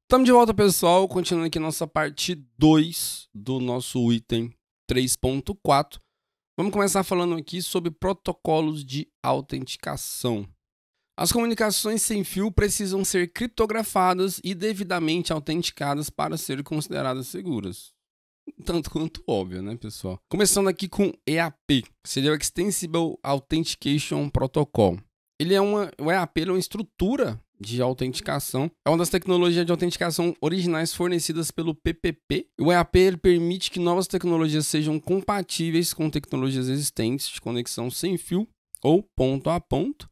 Estamos de volta, pessoal, continuando aqui nossa parte 2 do nosso item 3.4. Vamos começar falando aqui sobre protocolos de autenticação. As comunicações sem fio precisam ser criptografadas e devidamente autenticadas para serem consideradas seguras. Tanto quanto óbvio, né, pessoal? Começando aqui com EAP, que seria o Extensible Authentication Protocol. O EAP é uma estrutura de autenticação. É uma das tecnologias de autenticação originais fornecidas pelo PPP. O EAP ele permite que novas tecnologias sejam compatíveis com tecnologias existentes de conexão sem fio ou ponto a ponto.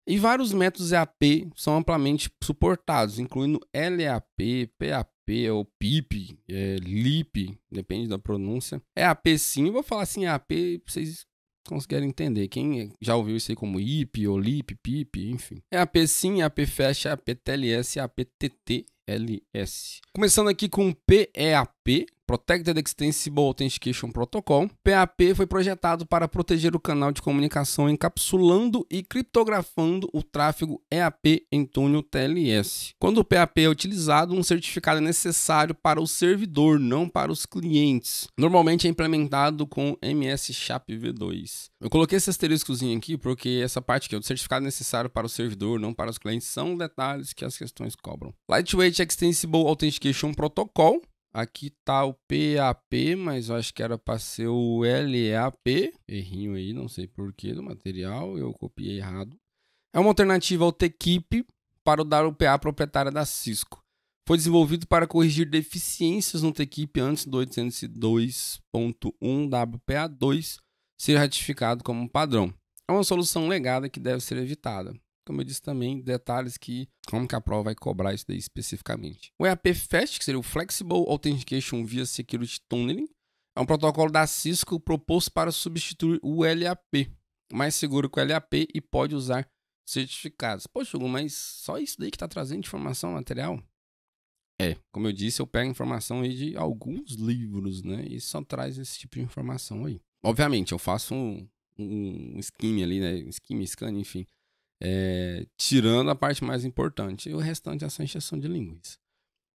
E vários métodos EAP são amplamente suportados, incluindo LEAP, PAP, ou PIP, LIP, depende da pronúncia. EAP sim, eu vou falar assim EAP para vocês conseguirem entender. Quem já ouviu isso aí como IP, ou LIP, PIP, enfim. EAP sim, EAP Fast, EAP TLS, EAP TTLS. Começando aqui com PEAP, Protected Extensible Authentication Protocol. PAP foi projetado para proteger o canal de comunicação encapsulando e criptografando o tráfego EAP em túnel TLS. Quando o PAP é utilizado, um certificado é necessário para o servidor, não para os clientes. Normalmente é implementado com MS-SHAP v2. Eu coloquei esse asteriscozinho aqui porque essa parte aqui, o certificado necessário para o servidor, não para os clientes, são detalhes que as questões cobram. Lightweight Extensible Authentication Protocol. Aqui tá o PAP, mas eu acho que era para ser o LEAP. Errinho aí, não sei porquê do material, eu copiei errado. É uma alternativa ao TKIP para o WPA proprietária da Cisco. Foi desenvolvido para corrigir deficiências no TKIP antes do 802.1 WPA2 ser ratificado como padrão. É uma solução legada que deve ser evitada. Como eu disse também, detalhes como que a prova vai cobrar isso daí especificamente. O EAP Fast, que seria o Flexible Authentication via Security Tunneling, é um protocolo da Cisco proposto para substituir o LAP, mais seguro que o LAP e pode usar certificados. Poxa, Hugo, mas só isso daí que está trazendo informação, material? Como eu disse, eu pego informação aí de alguns livros, né? E só traz esse tipo de informação aí. Obviamente, eu faço um skim ali, né? Scan, enfim. Tirando a parte mais importante. E o restante é só encheção de linguiça.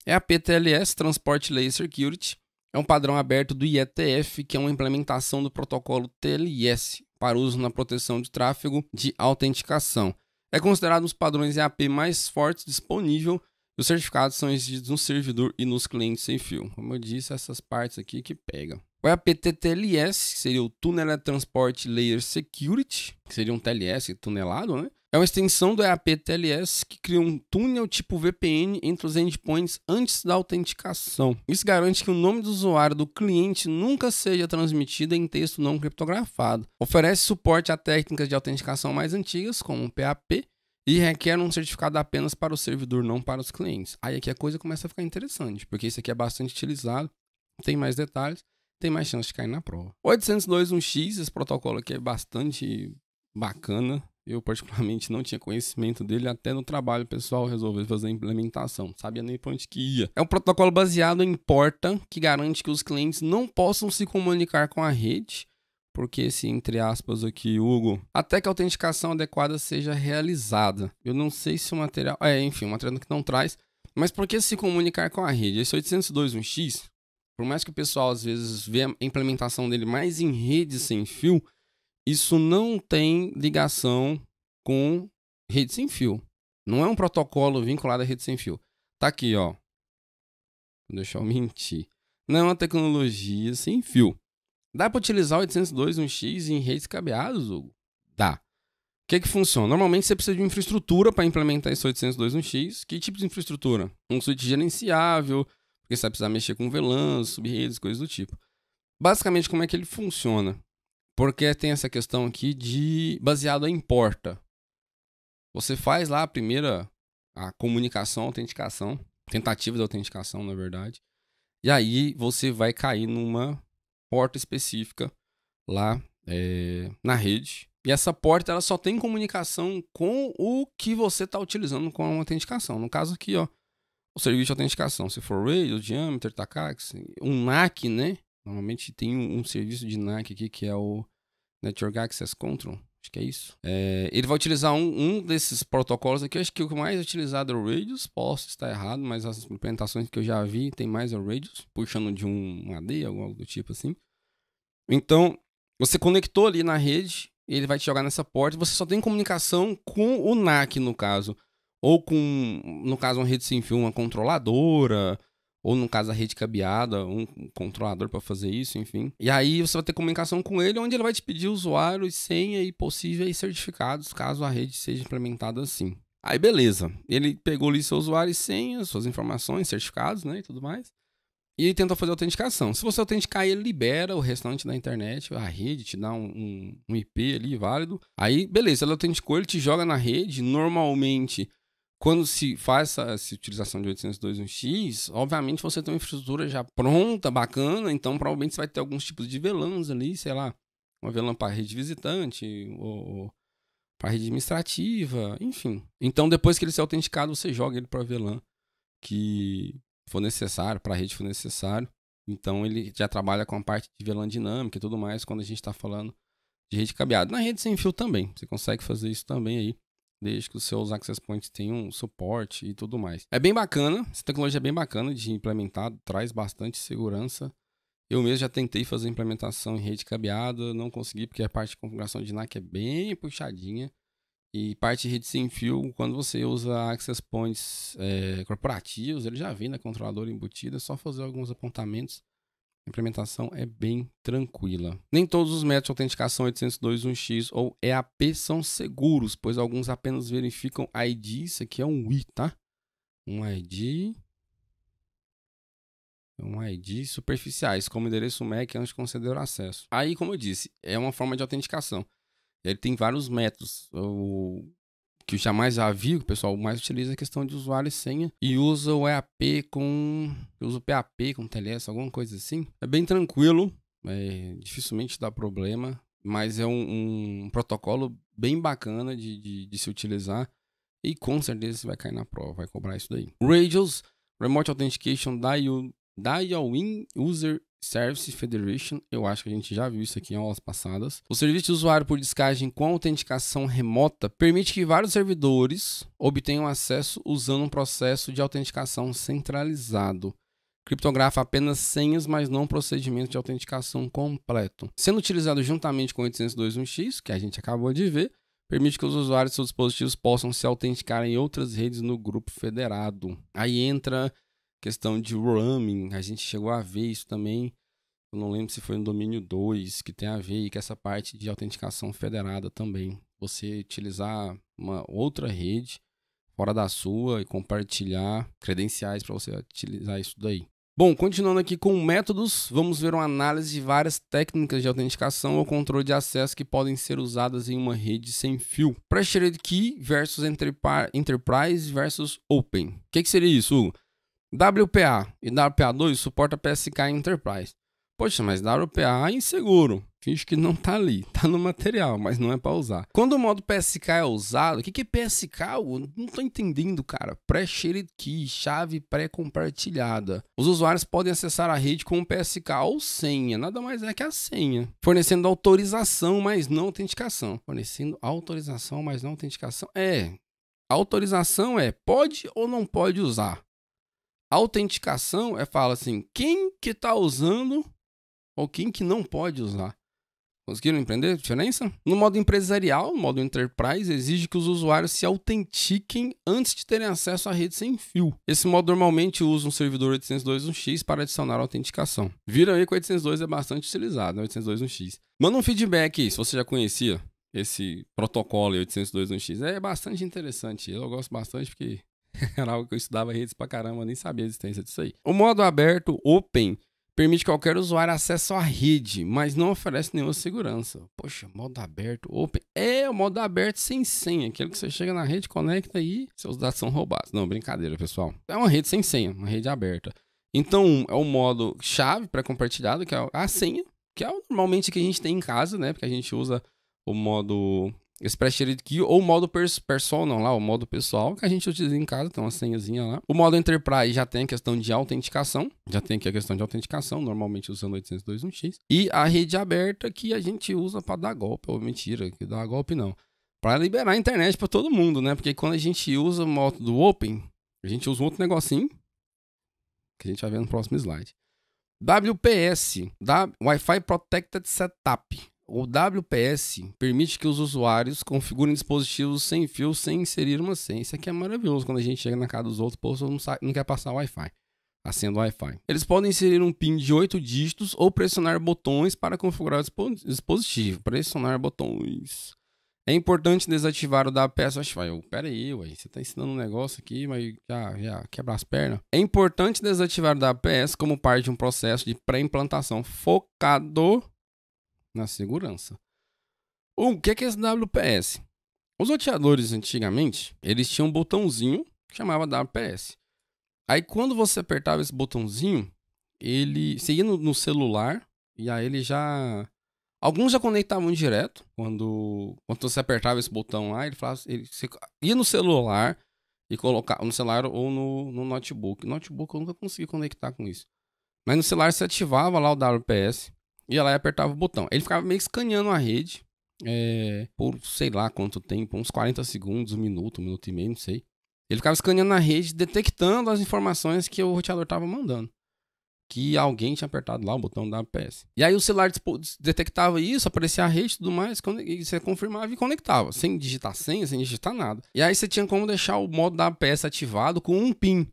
A PTLS, Transport Layer Security, é um padrão aberto do IETF, que é uma implementação do protocolo TLS para uso na proteção de tráfego de autenticação. É considerado um dos padrões EAP mais fortes disponível e os certificados são exigidos no servidor e nos clientes sem fio. Como eu disse, essas partes aqui que pegam. O EAP TTLS, que seria o Tunneled Transport Layer Security, que seria um TLS tunelado, né? É uma extensão do EAP TLS que cria um túnel tipo VPN entre os endpoints antes da autenticação. Isso garante que o nome do usuário do cliente nunca seja transmitido em texto não criptografado. Oferece suporte a técnicas de autenticação mais antigas, como o PAP, e requer um certificado apenas para o servidor, não para os clientes. Aí aqui a coisa começa a ficar interessante, porque isso aqui é bastante utilizado, tem mais detalhes, tem mais chance de cair na prova. 802.1x, esse protocolo aqui é bastante bacana. Eu, particularmente, não tinha conhecimento dele, até no trabalho pessoal resolvi fazer a implementação. Não sabia nem para onde que ia. É um protocolo baseado em porta, que garante que os clientes não possam se comunicar com a rede, porque esse, entre aspas aqui, Hugo, até que a autenticação adequada seja realizada. Eu não sei se o material... enfim, o material que não traz. Mas por que se comunicar com a rede? Esse 802.1x, por mais que o pessoal, às vezes, vê a implementação dele mais em rede sem fio, isso não tem ligação com rede sem fio. Não é um protocolo vinculado à rede sem fio. Tá aqui, ó. Deixa eu mentir. Não é uma tecnologia sem fio. Dá para utilizar o 802.1x em redes cabeadas, Hugo? Dá. O que funciona? Normalmente você precisa de uma infraestrutura para implementar esse 802.1x. Que tipo de infraestrutura? Um switch gerenciável, porque você vai precisar mexer com VLANs, subredes, coisas do tipo. Basicamente, como é que ele funciona? Porque tem essa questão aqui de baseado em porta. Você faz lá a comunicação, a autenticação, tentativa de autenticação, na verdade. E aí você vai cair numa porta específica lá na rede. E essa porta ela só tem comunicação com o que você está utilizando com a autenticação. No caso aqui, ó, o serviço de autenticação. Se for Radio, Diameter, TACAX, um NAC, né? Normalmente tem um serviço de NAC aqui que é o Network Access Control. Acho que é isso. Ele vai utilizar um desses protocolos aqui. Acho que o mais utilizado é o Radius. Posso estar errado, mas as implementações que eu já vi tem mais o Radius, puxando de um AD, algo do tipo assim. Então, você conectou ali na rede, ele vai te jogar nessa porta. Você só tem comunicação com o NAC, no caso. Ou com, no caso, uma rede sem fio, uma controladora. Ou, no caso, a rede cabeada, um controlador para fazer isso, enfim. E aí você vai ter comunicação com ele, onde ele vai te pedir usuário, senha e possíveis certificados, caso a rede seja implementada assim. Aí, beleza. Ele pegou ali seu usuário e senha, suas informações, certificados, né, e tudo mais. E ele tentou fazer a autenticação. Se você autenticar, ele libera o restante da internet, a rede te dá um IP ali válido. Aí, beleza, ele autenticou, ele te joga na rede. Normalmente, quando se faz essa utilização de 802.1x, obviamente você tem uma infraestrutura já pronta, bacana, então provavelmente você vai ter alguns tipos de VLANs ali, sei lá, uma VLAN para rede visitante, ou para rede administrativa, enfim. Então depois que ele ser autenticado, você joga ele para VLAN que for necessário, para a rede for necessário. Então ele já trabalha com a parte de VLAN dinâmica e tudo mais quando a gente está falando de rede cabeada. Na rede sem fio também, você consegue fazer isso também aí, desde que os seus access points tenham suporte e tudo mais. É bem bacana, essa tecnologia é bem bacana de implementar, traz bastante segurança. Eu mesmo já tentei fazer implementação em rede cabeada, não consegui porque a parte de configuração de NAC é bem puxadinha. E parte de rede sem fio, quando você usa access points corporativos, ele já vem na controladora embutida, é só fazer alguns apontamentos. A implementação é bem tranquila. Nem todos os métodos de autenticação 802.1x ou EAP são seguros, pois alguns apenas verificam ID. Isso aqui é um UI, tá? Um ID superficiais, como endereço MAC antes de conceder o acesso. Aí, como eu disse, é uma forma de autenticação. Ele tem vários métodos. O que eu jamais já vi, o pessoal mais utiliza a questão de usuário e senha e usa o EAP com... usa o PAP com TLS, alguma coisa assim. É bem tranquilo, dificilmente dá problema, mas é um protocolo bem bacana de se utilizar e com certeza você vai cair na prova, vai cobrar isso daí. Radius, Remote Authentication Dial-in User Service Federation, eu acho que a gente já viu isso aqui em aulas passadas. O serviço de usuário por descagem com autenticação remota permite que vários servidores obtenham acesso usando um processo de autenticação centralizado. Criptografa apenas senhas, mas não procedimento de autenticação completo. Sendo utilizado juntamente com 802.1x, que a gente acabou de ver, permite que os usuários de seus dispositivos possam se autenticar em outras redes no grupo federado. Aí entra questão de roaming, a gente chegou a ver isso também, eu não lembro se foi no domínio 2, que tem a ver com essa parte de autenticação federada também. Você utilizar uma outra rede fora da sua e compartilhar credenciais para você utilizar isso daí. Bom, continuando aqui com métodos, vamos ver uma análise de várias técnicas de autenticação ou controle de acesso que podem ser usadas em uma rede sem fio. Pressured Key versus Enterprise versus Open. O que seria isso, Hugo? WPA e WPA2 suporta PSK em Enterprise. Poxa, mas WPA é inseguro. Finge que não tá ali, tá no material, mas não é para usar. Quando o modo PSK é usado, o que é PSK? Eu não tô entendendo, cara. Pre-shared key, chave pré-compartilhada. Os usuários podem acessar a rede com PSK ou senha, nada mais é que a senha. Fornecendo autorização, mas não autenticação. Fornecendo autorização, mas não autenticação. Autorização pode ou não pode usar. Autenticação fala assim, quem que tá usando ou quem que não pode usar. Conseguiram entender a diferença? No modo empresarial, no modo Enterprise, exige que os usuários se autentiquem antes de terem acesso à rede sem fio. Esse modo normalmente usa um servidor 802.1x para adicionar a autenticação. Viram aí que o 802 é bastante utilizado, né? 802.1x. Manda um feedback aí, se você já conhecia esse protocolo 802.1x. É bastante interessante, eu gosto bastante porque era algo que eu estudava redes pra caramba, nem sabia a existência disso aí. O modo aberto, Open, permite que qualquer usuário acesse a rede, mas não oferece nenhuma segurança. Poxa, modo aberto, Open. É o modo aberto sem senha, aquele que você chega na rede, conecta e seus dados são roubados. Não, brincadeira, pessoal. É uma rede sem senha, uma rede aberta. Então, é o modo chave pré-compartilhado, que é a senha, que é normalmente o que a gente tem em casa, né? Porque a gente usa o modo Spreadsheet Key ou o modo pessoal, não, lá o modo pessoal que a gente utiliza em casa, tem uma senhazinha lá. O modo Enterprise já tem a questão de autenticação, normalmente usando 802.1x. E a rede aberta que a gente usa para dar golpe, ou mentira, que dá golpe não. Para liberar a internet para todo mundo, né? Porque quando a gente usa o modo do Open, a gente usa um outro negocinho, que a gente vai ver no próximo slide. WPS, Wi-Fi Protected Setup. O WPS permite que os usuários configurem dispositivos sem fio sem inserir uma senha. Isso aqui é maravilhoso quando a gente chega na casa dos outros, pô, não quer passar Wi-Fi, a senha do Wi-Fi. Eles podem inserir um PIN de 8 dígitos ou pressionar botões para configurar o dispositivo. Pressionar botões. É importante desativar o WPS Wi-Fi. Pera aí, ué, você está ensinando um negócio aqui, mas já quebra as pernas. É importante desativar o WPS como parte de um processo de pré-implantação focado na segurança. O que é esse WPS? Os roteadores antigamente, eles tinham um botãozinho que chamava WPS. Aí quando você apertava esse botãozinho, você ia no celular e aí ele já... Alguns já conectavam direto. Quando você apertava esse botão lá, você ia no celular e colocava no celular ou no notebook. No notebook eu nunca consegui conectar com isso. Mas no celular você ativava lá o WPS. Ia lá e apertava o botão. Ele ficava meio que escaneando a rede por sei lá quanto tempo, uns 40 segundos, um minuto e meio, não sei. Ele ficava escaneando a rede, detectando as informações que o roteador estava mandando. Que alguém tinha apertado lá o botão da WPS. E aí o celular detectava isso, aparecia a rede e tudo mais, e você confirmava e conectava, sem digitar senha, sem digitar nada. E aí você tinha como deixar o modo da WPS ativado com um PIN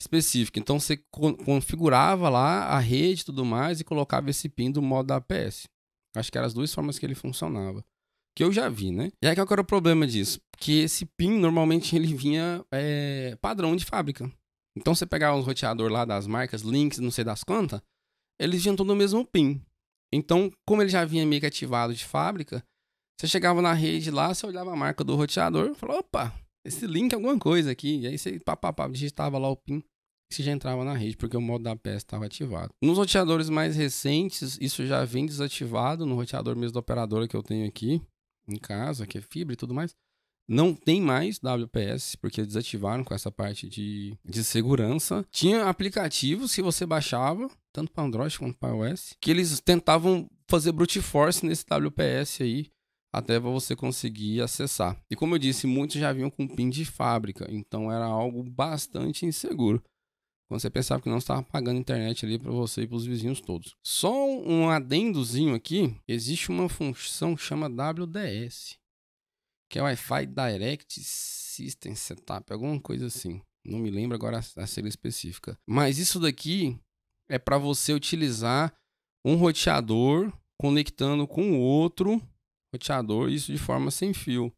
específico. Então você configurava lá a rede e tudo mais e colocava esse PIN do modo da APS. Acho que eram as duas formas que ele funcionava. Que eu já vi, né? E aí qual que era o problema disso? Que esse PIN normalmente ele vinha padrão de fábrica. Então você pegava os roteadores lá das marcas, Lynx, não sei das quantas, eles vinham todo o mesmo PIN. Então, como ele já vinha meio que ativado de fábrica, você chegava na rede lá, você olhava a marca do roteador e falava, opa, esse link é alguma coisa aqui. E aí você digitava lá o PIN e você já entrava na rede, porque o modo da APS estava ativado. Nos roteadores mais recentes, isso já vem desativado. No roteador mesmo da operadora que eu tenho aqui em casa, que é fibra e tudo mais, não tem mais WPS, porque eles desativaram com essa parte de segurança. Tinha aplicativos que você baixava, tanto para Android quanto para iOS, que eles tentavam fazer brute force nesse WPS aí, até para você conseguir acessar. E como eu disse, muitos já vinham com PIN de fábrica, então era algo bastante inseguro. Quando você pensava que não estava pagando internet ali para você e para os vizinhos todos. Só um adendozinho aqui, existe uma função que chama WDS, que é Wi-Fi Direct System Setup, alguma coisa assim. Não me lembro agora a sigla específica. Mas isso daqui é para você utilizar um roteador conectando com o outro roteador, isso de forma sem fio,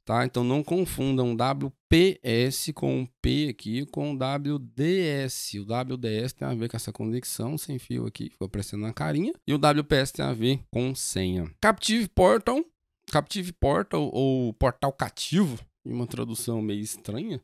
tá? Então não confundam WPS com o P aqui com WDS. O WDS tem a ver com essa conexão sem fio aqui, ficou aparecendo na carinha. E o WPS tem a ver com senha. Captive Portal ou portal cativo, em uma tradução meio estranha,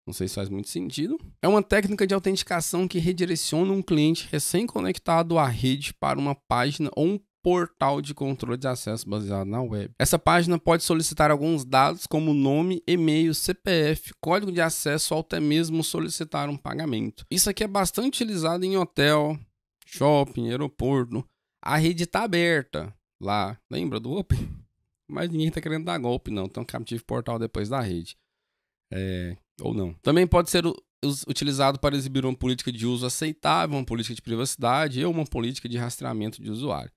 não sei se faz muito sentido. É uma técnica de autenticação que redireciona um cliente recém-conectado à rede para uma página ou um portal de controle de acesso baseado na web. Essa página pode solicitar alguns dados como nome, e-mail, CPF, código de acesso ou até mesmo solicitar um pagamento. Isso aqui é bastante utilizado em hotel, shopping, aeroporto. A rede está aberta lá, lembra do Open? Mas ninguém está querendo dar golpe, não. Então, Captive Portal depois da rede. Ou não. Também pode ser utilizado para exibir uma política de uso aceitável, uma política de privacidade ou uma política de rastreamento de usuário.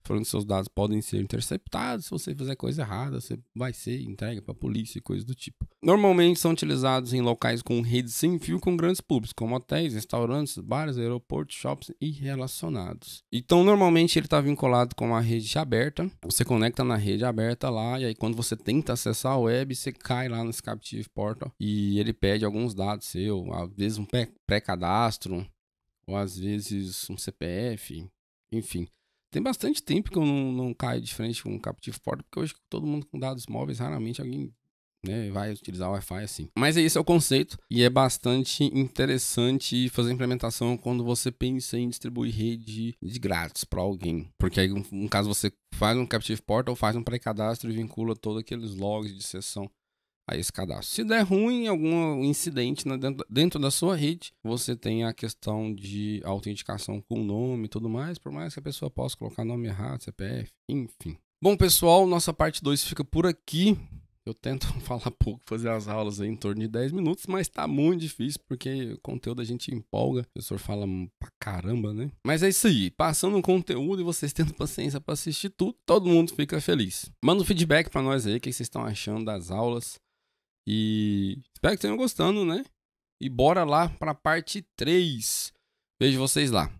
Falando que seus dados podem ser interceptados, se você fizer coisa errada, você vai ser entregue para a polícia e coisas do tipo. Normalmente são utilizados em locais com rede sem fio com grandes públicos, como hotéis, restaurantes, bares, aeroportos, shoppings e relacionados. Então, normalmente ele está vinculado com a rede aberta. Você conecta na rede aberta lá, e aí quando você tenta acessar a web, você cai lá nesse Captive Portal e ele pede alguns dados seus, às vezes um pré-cadastro, ou às vezes um CPF, enfim. Tem bastante tempo que eu não caio de frente com um Captive Portal, porque hoje todo mundo com dados móveis, raramente alguém vai utilizar o Wi-Fi assim. Mas esse é o conceito e é bastante interessante fazer a implementação quando você pensa em distribuir rede de grátis para alguém. Porque aí, no caso, você faz um Captive Portal, faz um pré-cadastro e vincula todos aqueles logs de sessão a esse cadastro. Se der ruim, algum incidente dentro da sua rede, você tem a questão de autenticação com o nome e tudo mais, por mais que a pessoa possa colocar nome errado, CPF, enfim. Bom, pessoal, nossa parte 2 fica por aqui. Eu tento falar pouco, fazer as aulas aí em torno de 10 minutos, mas tá muito difícil porque o conteúdo a gente empolga. O professor fala pra caramba, né? Mas é isso aí. Passando o conteúdo e vocês tendo paciência pra assistir tudo, todo mundo fica feliz. Manda um feedback pra nós aí, o que vocês estão achando das aulas. E espero que tenham gostando, né? E bora lá pra parte 3. Vejo vocês lá.